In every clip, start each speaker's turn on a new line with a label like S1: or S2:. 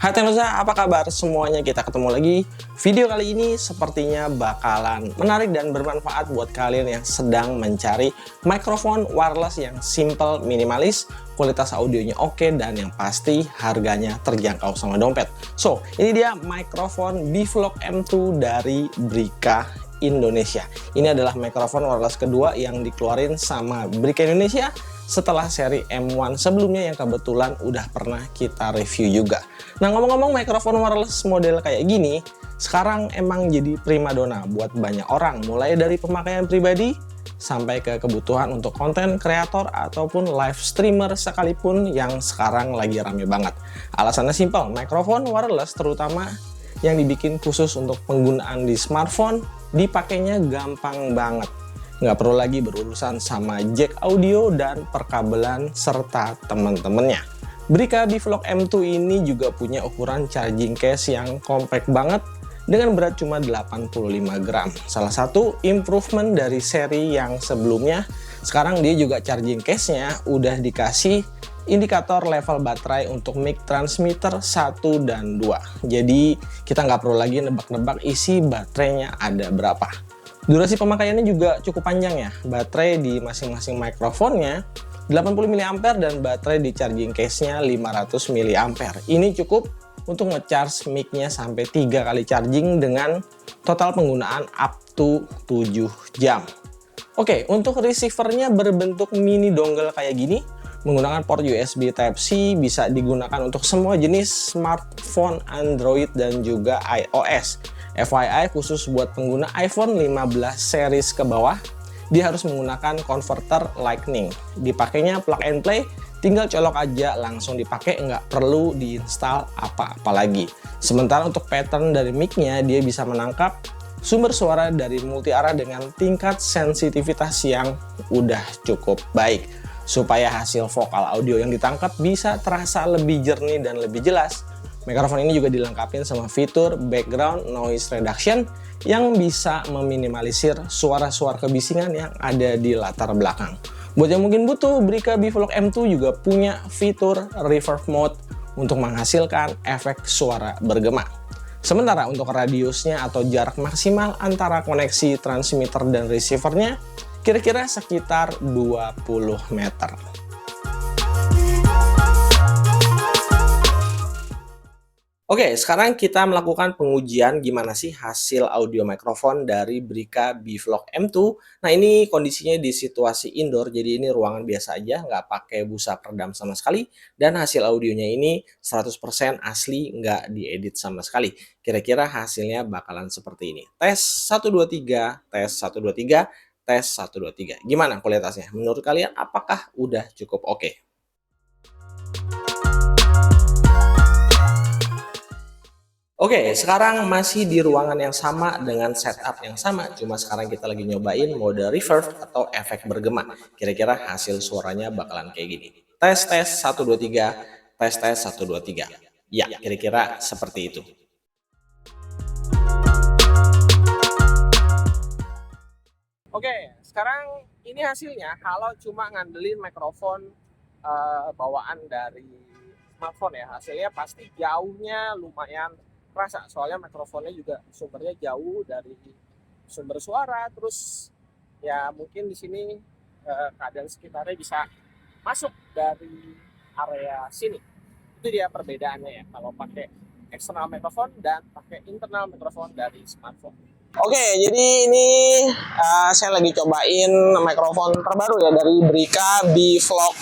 S1: Hai Tenusa, apa kabar semuanya? Kita ketemu lagi. Video kali ini sepertinya bakalan menarik dan bermanfaat buat kalian yang sedang mencari mikrofon wireless yang simple, minimalis, kualitas audionya oke, dan yang pasti harganya terjangkau sama dompet. So, ini dia mikrofon Bivlog M2 dari Brika Indonesia. Ini adalah mikrofon wireless kedua yang dikeluarin sama Brika Indonesia setelah seri M1 sebelumnya yang kebetulan udah pernah kita review juga. Nah, ngomong-ngomong mikrofon wireless model kayak gini, sekarang emang jadi primadona buat banyak orang, mulai dari pemakaian pribadi sampai ke kebutuhan untuk konten kreator ataupun live streamer sekalipun yang sekarang lagi rame banget. Alasannya simpel, mikrofon wireless terutama yang dibikin khusus untuk penggunaan di smartphone, dipakainya gampang banget. Nggak perlu lagi berurusan sama jack audio dan perkabelan serta teman-temannya. Brika Bivlog M2 ini juga punya ukuran charging case yang compact banget dengan berat cuma 85 gram. Salah satu improvement dari seri yang sebelumnya, sekarang dia juga charging case-nya udah dikasih indikator level baterai untuk mic transmitter 1 dan 2. Jadi kita nggak perlu lagi nebak-nebak isi baterainya ada berapa. Durasi pemakaiannya juga cukup panjang ya. Baterai di masing-masing mikrofonnya 80 mAh dan baterai di charging case-nya 500 mAh. Ini cukup untuk nge-charge mic-nya sampai 3 kali charging dengan total penggunaan up to 7 jam. Oke, untuk receiver-nya berbentuk mini dongle kayak gini, menggunakan port USB Type-C, bisa digunakan untuk semua jenis smartphone Android dan juga iOS. FYI, khusus buat pengguna iPhone 15 series ke bawah, dia harus menggunakan converter Lightning. Dipakainya plug and play, tinggal colok aja langsung dipakai, nggak perlu diinstal apa-apa lagi. Sementara untuk pattern dari mic-nya, dia bisa menangkap sumber suara dari multi arah dengan tingkat sensitivitas yang udah cukup baik, supaya hasil vokal audio yang ditangkap bisa terasa lebih jernih dan lebih jelas. Mikrofon ini juga dilengkapi sama fitur background noise reduction yang bisa meminimalisir suara-suara kebisingan yang ada di latar belakang. Buat yang mungkin butuh, Brika Bivlog M2 juga punya fitur reverb mode untuk menghasilkan efek suara bergema. Sementara untuk radiusnya atau jarak maksimal antara koneksi transmitter dan receivernya kira-kira sekitar 20 meter. Oke, sekarang kita melakukan pengujian gimana sih hasil audio mikrofon dari Brika Bivlog M2. Nah, ini kondisinya di situasi indoor, jadi ini ruangan biasa aja, nggak pakai busa peredam sama sekali. Dan hasil audionya ini 100% asli, nggak diedit sama sekali. Kira-kira hasilnya bakalan seperti ini. Tes 1, 2, 3, tes 1, 2, 3, tes 1, 2, 3. Gimana kualitasnya? Menurut kalian apakah udah cukup oke? Oke, sekarang masih di ruangan yang sama dengan setup yang sama, cuma sekarang kita lagi nyobain mode reverb atau efek bergema. Kira-kira hasil suaranya bakalan kayak gini. Tes 1 2 3, tes 1 2 3. Ya, kira-kira seperti itu. Oke, sekarang ini hasilnya kalau cuma ngandelin mikrofon bawaan dari smartphone ya, hasilnya pasti jauhnya lumayan kerasa, soalnya mikrofonnya juga sumbernya jauh dari sumber suara, terus ya mungkin di sini keadaan sekitarnya bisa masuk dari area sini. Itu dia perbedaannya ya kalau pakai eksternal mikrofon dan pakai internal mikrofon dari smartphone. Oke, jadi ini saya lagi cobain mikrofon terbaru ya dari Brika Bivlog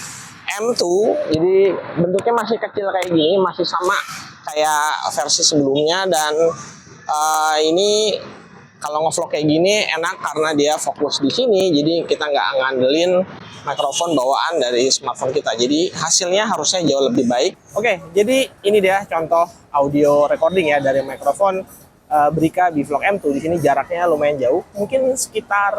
S1: M2. Jadi bentuknya masih kecil kayak gini, masih sama kayak versi sebelumnya, dan ini kalau ngevlog kayak gini enak karena dia fokus di sini, jadi kita nggak ngandelin mikrofon bawaan dari smartphone kita, jadi hasilnya harusnya jauh lebih baik. Oke, jadi ini dia contoh audio recording ya dari mikrofon Brika Bivlog M2. Di sini jaraknya lumayan jauh, mungkin sekitar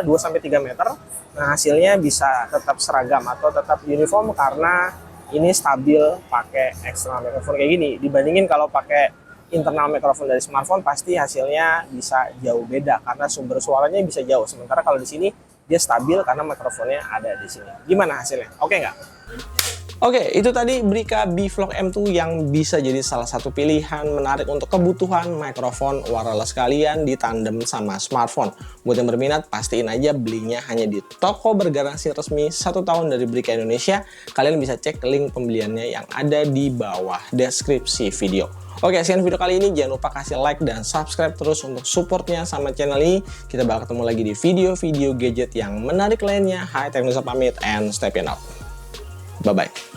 S1: 2-3 meter. Nah, hasilnya bisa tetap seragam atau tetap uniform karena ini stabil pakai eksternal mikrofon kayak gini. Dibandingin kalau pakai internal mikrofon dari smartphone, pasti hasilnya bisa jauh beda karena sumber suaranya bisa jauh. Sementara kalau di sini dia stabil karena mikrofonnya ada di sini. Gimana hasilnya? Oke nggak? Oke, itu tadi Brika B-Vlog M2 yang bisa jadi salah satu pilihan menarik untuk kebutuhan mikrofon wireless kalian di tandem sama smartphone. Buat yang berminat, pastiin aja belinya hanya di toko bergaransi resmi 1 tahun dari Brika Indonesia. Kalian bisa cek link pembeliannya yang ada di bawah deskripsi video. Oke, sekian video kali ini. Jangan lupa kasih like dan subscribe terus untuk supportnya sama channel ini. Kita bakal ketemu lagi di video-video gadget yang menarik lainnya. Hai, Teknosa pamit and step in out. Bye-bye.